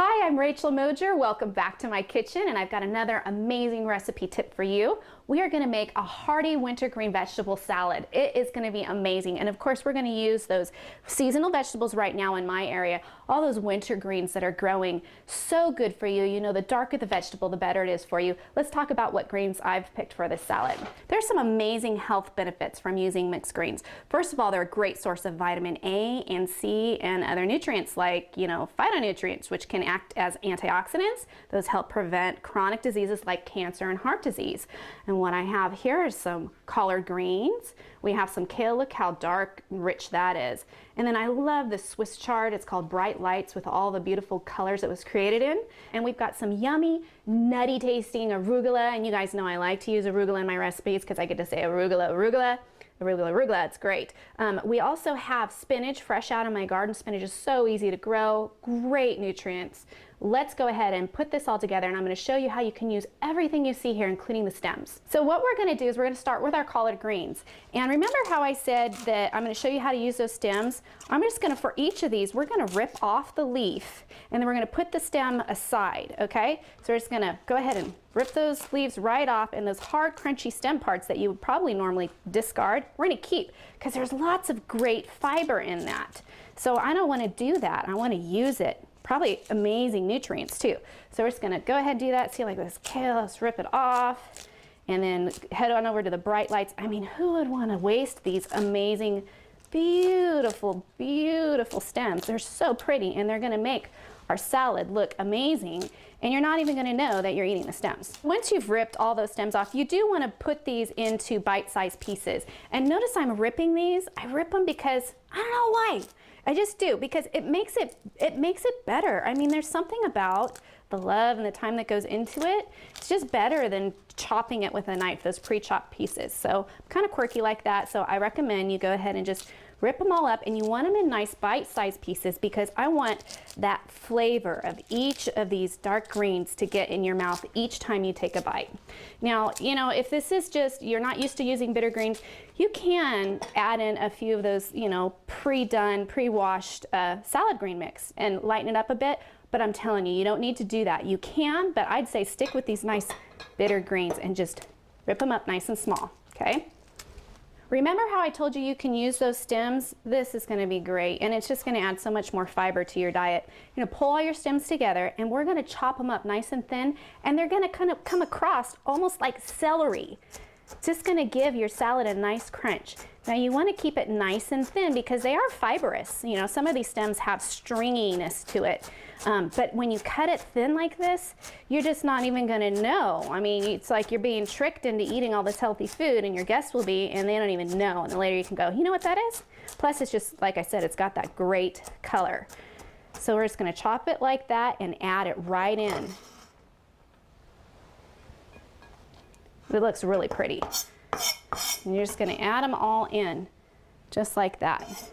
Hi, I'm Rachel Moger. Welcome back to my kitchen, and I've got another amazing recipe tip for you. We are going to make a hearty wintergreen vegetable salad. It is going to be amazing, and of course we're going to use those seasonal vegetables right now in my area, all those winter greens that are growing. So good for you. You know, the darker the vegetable, the better it is for you. Let's talk about what greens I've picked for this salad. There's some amazing health benefits from using mixed greens. First of all, they're a great source of vitamin A and C and other nutrients like, phytonutrients, which can act as antioxidants. Those help prevent chronic diseases like cancer and heart disease. And what I have here is some collard greens. We have some kale. Look how dark and rich that is. And then I love the Swiss chard. It's called Bright Lights with all the beautiful colors it was created in. And we've got some yummy, nutty tasting arugula. And you guys know I like to use arugula in my recipes because I get to say arugula, arugula. Arugula, arugula, it's great. We also have spinach fresh out of my garden. Spinach is so easy to grow, great nutrients. Let's go ahead and put this all together, and I'm going to show you how you can use everything you see here, including the stems. So what we're going to do is we're going to start with our collard greens. And remember how I said that I'm going to show you how to use those stems? I'm just going to, for each of these, we're going to rip off the leaf, and then we're going to put the stem aside, okay? So we're just going to go ahead and rip those leaves right off, and those hard, crunchy stem parts that you would probably normally discard, we're going to keep, because there's lots of great fiber in that. So I don't want to do that. I want to use it. Probably amazing nutrients too. So we're just going to go ahead and do that. See, like this kale, let's rip it off, and then head on over to the Bright Lights. I mean, who would want to waste these amazing, beautiful, beautiful stems? They're so pretty, and they're going to make our salad look amazing, and you're not even going to know that you're eating the stems. Once you've ripped all those stems off, you do want to put these into bite-sized pieces. And notice I'm ripping these. I rip them because I don't know why. I just do, because it makes it better. I mean, there's something about the love and the time that goes into it. It's just better than chopping it with a knife, those pre-chopped pieces. So I'm kind of quirky like that, so I recommend you go ahead and just rip them all up, and you want them in nice bite-sized pieces because I want that flavor of each of these dark greens to get in your mouth each time you take a bite. Now, if this is just, you're not used to using bitter greens, you can add in a few of those, pre-done, pre-washed salad green mix and lighten it up a bit, but I'm telling you, you don't need to do that. You can, but I'd say stick with these nice bitter greens and just rip them up nice and small, okay? Remember how I told you you can use those stems? This is going to be great, and it's just going to add so much more fiber to your diet. You're going to pull all your stems together, and we're going to chop them up nice and thin, and they're going to kind of come across almost like celery. It's just going to give your salad a nice crunch. Now you want to keep it nice and thin because they are fibrous. Some of these stems have stringiness to it. But when you cut it thin like this, you're just not even going to know. I mean, it's like you're being tricked into eating all this healthy food, and your guests will be, and they don't even know. And then later you can go, you know what that is? Plus it's just, like I said, it's got that great color. So we're just going to chop it like that and add it right in. It looks really pretty. And you're just going to add them all in, just like that.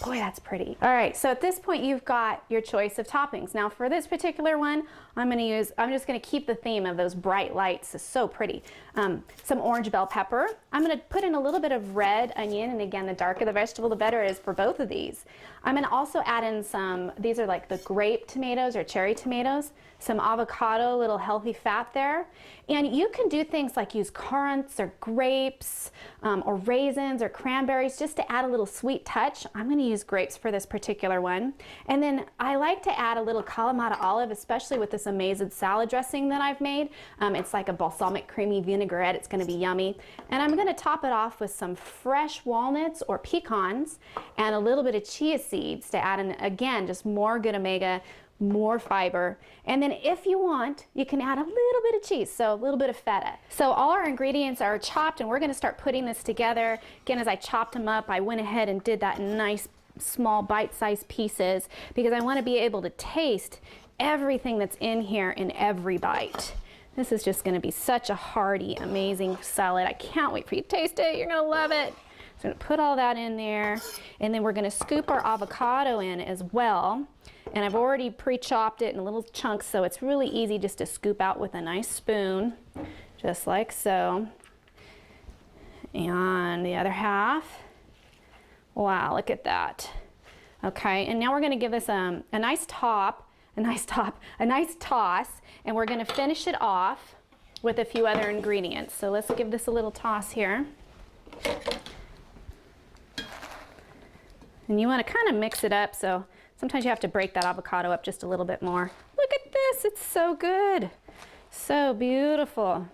Boy, that's pretty. All right, so at this point you've got your choice of toppings. Now for this particular one, I'm just gonna keep the theme of those bright lights. It's so pretty. Some orange bell pepper. I'm gonna put in a little bit of red onion, and again, the darker the vegetable, the better it is for both of these. I'm gonna also add in some, these are like the grape tomatoes or cherry tomatoes, some avocado, little healthy fat there. And you can do things like use currants or grapes or raisins or cranberries just to add a little sweet touch. I'm gonna use grapes for this particular one. And then I like to add a little Kalamata olive, especially with this amazing salad dressing that I've made. It's like a balsamic creamy vinaigrette. It's going to be yummy. And I'm going to top it off with some fresh walnuts or pecans and a little bit of chia seeds to add in, again, just more good omega, more fiber. And then if you want, you can add a little bit of cheese, so a little bit of feta. So all our ingredients are chopped, and we're going to start putting this together. Again, as I chopped them up, I went ahead and did that in nice small bite-sized pieces because I want to be able to taste everything that's in here in every bite. This is just going to be such a hearty, amazing salad. I can't wait for you to taste it. You're going to love it. So I'm going to put all that in there, and then we're going to scoop our avocado in as well. And I've already pre-chopped it in little chunks, so it's really easy just to scoop out with a nice spoon, just like so. And the other half. Wow, look at that. Okay, and now we're going to give this a nice top, a nice toss, and we're gonna finish it off with a few other ingredients. So let's give this a little toss here. And you wanna kind of mix it up, so sometimes you have to break that avocado up just a little bit more. Look at this, it's so good. So beautiful.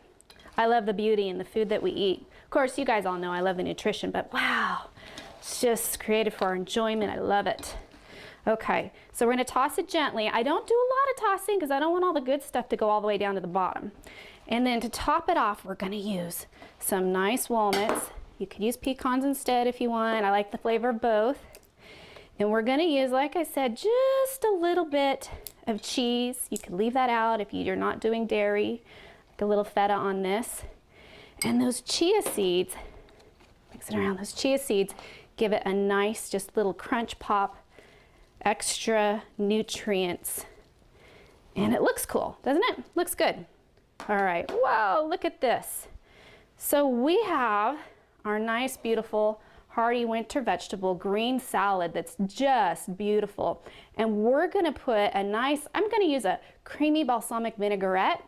I love the beauty in the food that we eat. Of course, you guys all know I love the nutrition, but wow, it's just created for our enjoyment. I love it. Okay, so we're gonna toss it gently. I don't do a lot of tossing because I don't want all the good stuff to go all the way down to the bottom. And then to top it off, we're gonna use some nice walnuts. You could use pecans instead if you want. I like the flavor of both. And we're gonna use, like I said, just a little bit of cheese. You can leave that out if you're not doing dairy. Like a little feta on this. And those chia seeds, mix it around, those chia seeds give it a nice, just little crunch pop, extra nutrients. And it looks cool, doesn't it? Looks good. All right, wow, look at this. So we have our nice, beautiful, hearty winter vegetable green salad that's just beautiful. And we're gonna put a nice, I'm gonna use a creamy balsamic vinaigrette.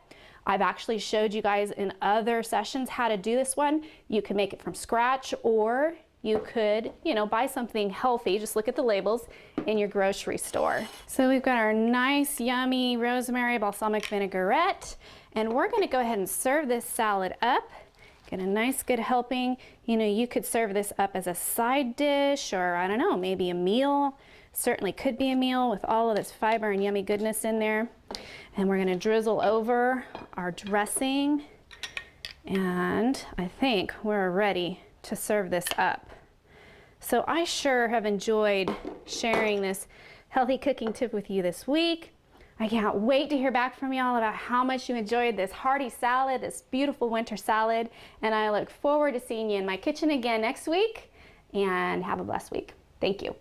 I've actually showed you guys in other sessions how to do this one. You can make it from scratch, or you could, buy something healthy, just look at the labels, in your grocery store. So we've got our nice, yummy rosemary balsamic vinaigrette, and we're gonna go ahead and serve this salad up. Get a nice good helping. You could serve this up as a side dish, or I don't know, maybe a meal. Certainly could be a meal with all of this fiber and yummy goodness in there. And we're gonna drizzle over our dressing. And I think we're ready to serve this up. So I sure have enjoyed sharing this healthy cooking tip with you this week. I can't wait to hear back from y'all about how much you enjoyed this hearty salad, this beautiful winter salad, and I look forward to seeing you in my kitchen again next week, and have a blessed week. Thank you.